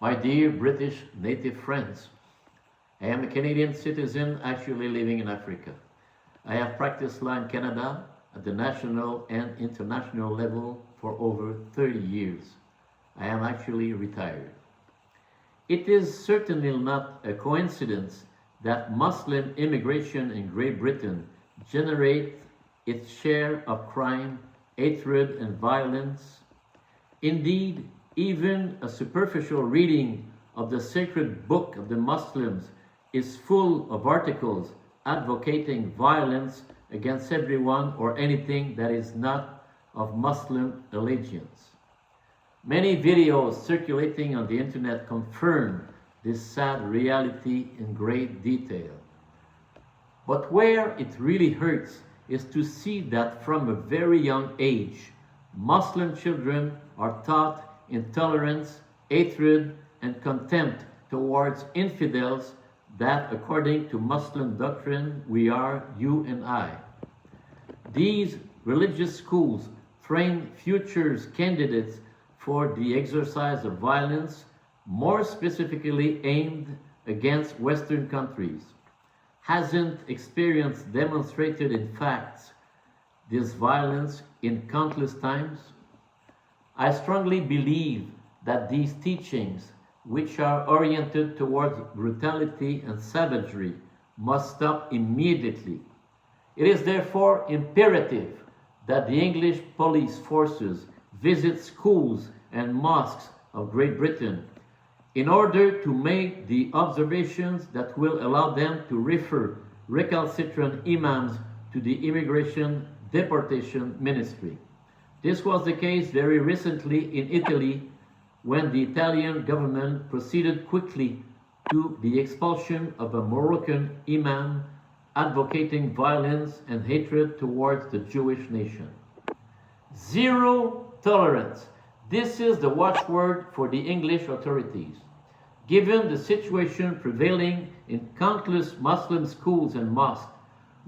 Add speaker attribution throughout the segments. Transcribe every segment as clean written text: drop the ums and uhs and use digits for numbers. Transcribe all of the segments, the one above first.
Speaker 1: My dear British native friends, I am a Canadian citizen actually living in Africa. I have practiced law in Canada at the national and international level for over 30 years. I am actually retired. It is certainly not a coincidence that Muslim immigration in Great Britain generates its share of crime, hatred, and violence. Indeed, even a superficial reading of the sacred book of the Muslims is full of articles advocating violence against everyone or anything that is not of Muslim allegiance. Many videos circulating on the internet confirm this sad reality in great detail. But where it really hurts is to see that from a very young age, Muslim children are taught intolerance, hatred, and contempt towards infidels that, according to Muslim doctrine, we are you and I. These religious schools train future candidates for the exercise of violence, more specifically aimed against Western countries. Hasn't experience demonstrated in fact this violence in countless times? I strongly believe that these teachings, which are oriented towards brutality and savagery, must stop immediately. It is therefore imperative that the English police forces visit schools and mosques of Great Britain in order to make the observations that will allow them to refer recalcitrant imams to the Immigration Deportation Ministry. This was the case very recently in Italy when the Italian government proceeded quickly to the expulsion of a Moroccan imam advocating violence and hatred towards the Jewish nation. Zero tolerance. This is the watchword for the English authorities. Given the situation prevailing in countless Muslim schools and mosques,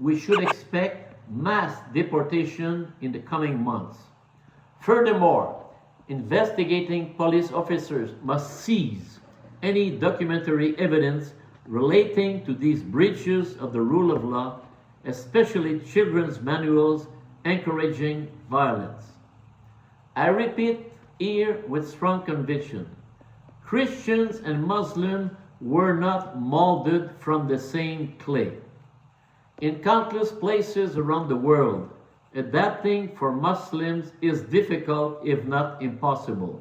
Speaker 1: we should expect mass deportation in the coming months. Furthermore, investigating police officers must seize any documentary evidence relating to these breaches of the rule of law, especially children's manuals encouraging violence. I repeat here with strong conviction, Christians and Muslims were not molded from the same clay. In countless places around the world, adapting for Muslims is difficult, if not impossible.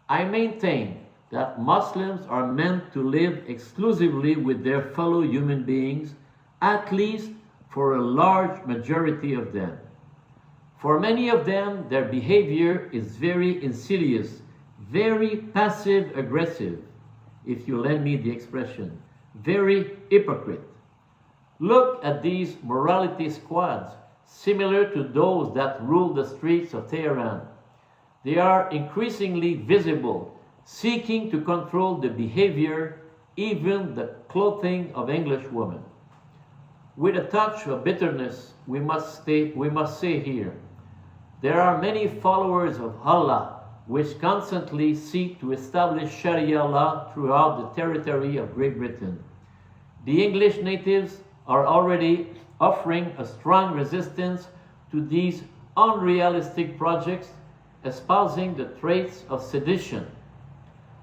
Speaker 1: I maintain that Muslims are meant to live exclusively with their fellow human beings, at least for a large majority of them. For many of them, their behavior is very insidious, very passive-aggressive, if you lend me the expression, very hypocrite. Look at these morality squads, similar to those that rule the streets of Tehran. They are increasingly visible, seeking to control the behavior, even the clothing of English women. With a touch of bitterness, we must say here, there are many followers of Allah which constantly seek to establish Sharia law throughout the territory of Great Britain. The English natives are already offering a strong resistance to these unrealistic projects, espousing the traits of sedition.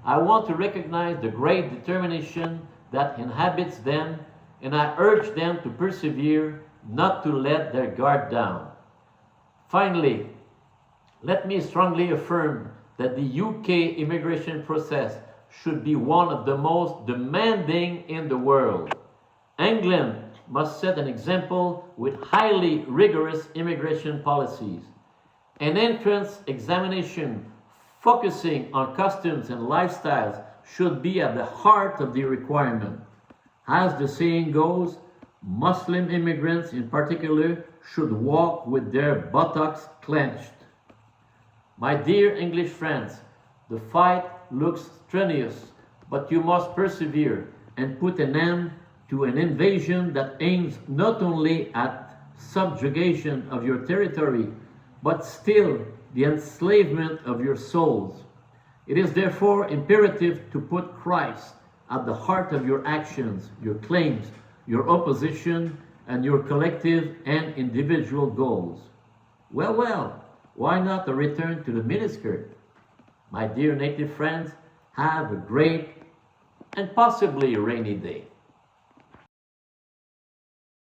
Speaker 1: I want to recognize the great determination that inhabits them, and I urge them to persevere, not to let their guard down. Finally, let me strongly affirm that the UK immigration process should be one of the most demanding in the world. England must set an example with highly rigorous immigration policies. An entrance examination focusing on customs and lifestyles should be at the heart of the requirement. As the saying goes, Muslim immigrants in particular should walk with their buttocks clenched. My dear English friends, the fight looks strenuous, but you must persevere and put an end to an invasion that aims not only at subjugation of your territory, but still the enslavement of your souls. It is therefore imperative to put Christ at the heart of your actions, your claims, your opposition, and your collective and individual goals. Well, why not a return to the miniskirt? My dear native friends, have a great and possibly rainy day.